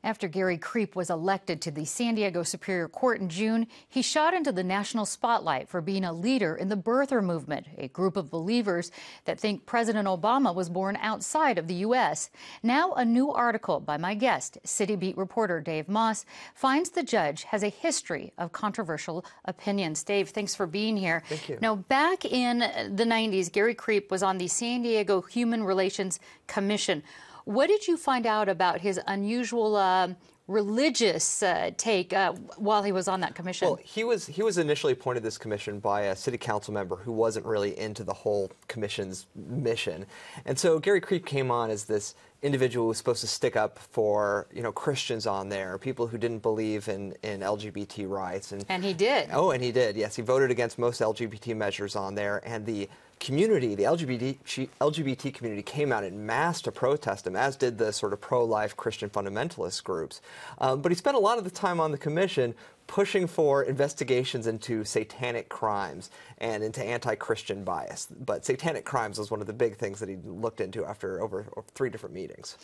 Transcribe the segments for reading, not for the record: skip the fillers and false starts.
After Gary Kreep was elected to the San Diego Superior Court in June, he shot into the national spotlight for being a leader in the birther movement, a group of believers that think President Obama was born outside of the U.S. Now, a new article by my guest, CityBeat reporter Dave Maass, finds the judge has a history of controversial opinions. Dave, thanks for being here. Thank you. Now, back in the 90s, Gary Kreep was on the San Diego Human Relations Commission. What did you find out about his unusual religious take while he was on that commission? Well, he was initially appointed to this commission by a city council member who wasn't really into the whole commission's mission. And so Gary Kreep came on as this individual who was supposed to stick up for, Christians on there, people who didn't believe in LGBT rights. And he did. Oh, and he did, yes. He voted against most LGBT measures on there, and the community, the LGBT community, came out en masse to protest him, as did the sort of pro-life Christian fundamentalist groups. But he spent a lot of the time on the commission pushing for investigations into satanic crimes and into anti-Christian bias. But satanic crimes was one of the big things that he looked into after over 3 different meetings.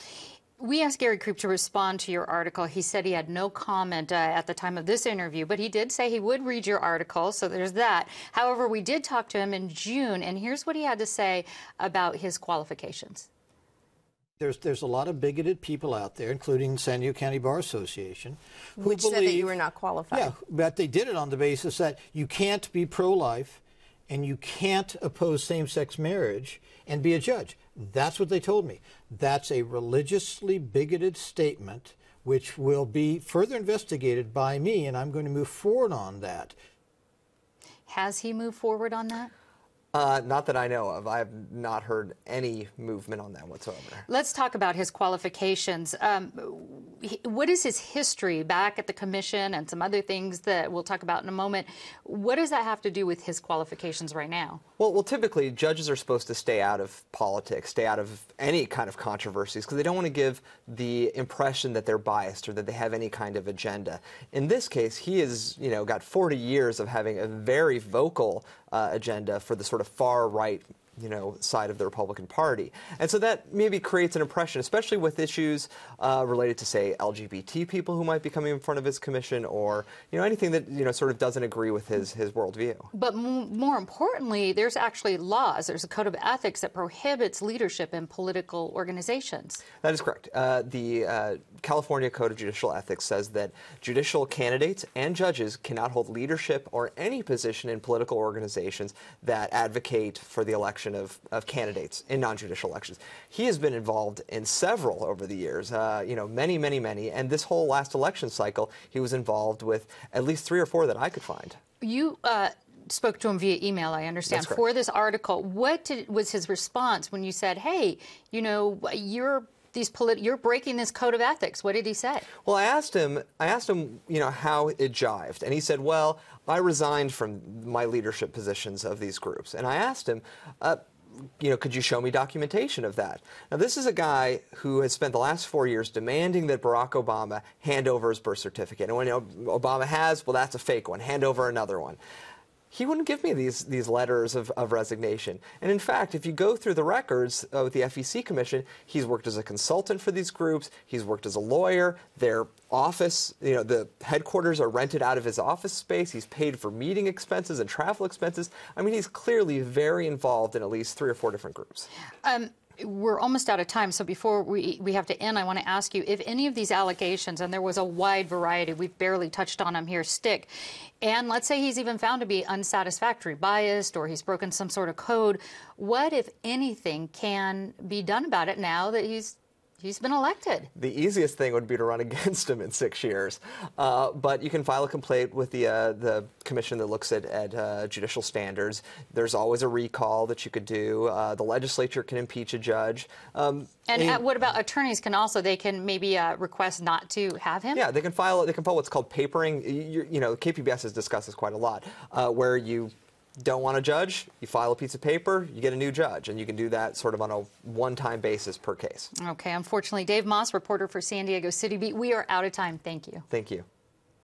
We asked Gary Kreep to respond to your article. He said he had no comment at the time of this interview, but he did say he would read your article, so there's that. However, we did talk to him in June, and here's what he had to say about his qualifications. There's a lot of bigoted people out there, including San Diego County Bar Association, who Which said that you were not qualified. Yeah, but they did it on the basis that you can't be pro-life and you can't oppose same-sex marriage and be a judge. That's what they told me. That's a religiously bigoted statement which will be further investigated by me, and I'm going to move forward on that. Has he moved forward on that? Not that I know of. I have not heard any movement on that whatsoever. Let's talk about his qualifications. What is his history back at the commission and some other things that we'll talk about in a moment? What does that have to do with his qualifications right now? Well, typically judges are supposed to stay out of politics, stay out of any kind of controversies, because they don't want to give the impression that they're biased or that they have any kind of agenda. In this case, he has, got 40 years of having a very vocal agenda for the sort of far right side of the Republican Party. And so that maybe creates an impression, especially with issues related to, say, LGBT people who might be coming in front of his commission, or, anything that, sort of doesn't agree with his worldview. But more importantly, there's actually laws. There's a code of ethics that prohibits leadership in political organizations. That is correct. The California Code of Judicial Ethics says that judicial candidates and judges cannot hold leadership or any position in political organizations that advocate for the election of candidates in non-judicial elections. He has been involved in several over the years, many, and this whole last election cycle, he was involved with at least 3 or 4 that I could find. You spoke to him via email, I understand, for this article. What was his response when you said, hey, you're breaking this code of ethics? What did he say? Well, I asked him, how it jived, and he said, well, I resigned from my leadership positions of these groups, and I asked him, could you show me documentation of that? Now, this is a guy who has spent the last 4 years demanding that Barack Obama hand over his birth certificate, and when Obama has, well, that's a fake one. Hand over another one. He wouldn't give me these letters of resignation. And in fact, if you go through the records with the FEC Commission, he's worked as a consultant for these groups. He's worked as a lawyer. Their office, the headquarters are rented out of his office space. He's paid for meeting expenses and travel expenses. I mean, he's clearly very involved in at least 3 or 4 different groups. We're almost out of time, so before we have to end, I want to ask you if any of these allegations, and there was a wide variety, we've barely touched on them here, stick, and let's say he's even found to be unsatisfactory, biased, or he's broken some sort of code, what, if anything, can be done about it now that he's been elected? The easiest thing would be to run against him in 6 years. But you can file a complaint with the commission that looks at judicial standards. There's always a recall that you could do. The legislature can impeach a judge. And what about attorneys? They can maybe request not to have him? Yeah, they can file what's called papering. KPBS has discussed this quite a lot, where you don't want a judge, you file a piece of paper, you get a new judge, and you can do that sort of on a one-time basis per case. Okay, unfortunately, Dave Maass, reporter for San Diego CityBeat, we are out of time. Thank you. Thank you.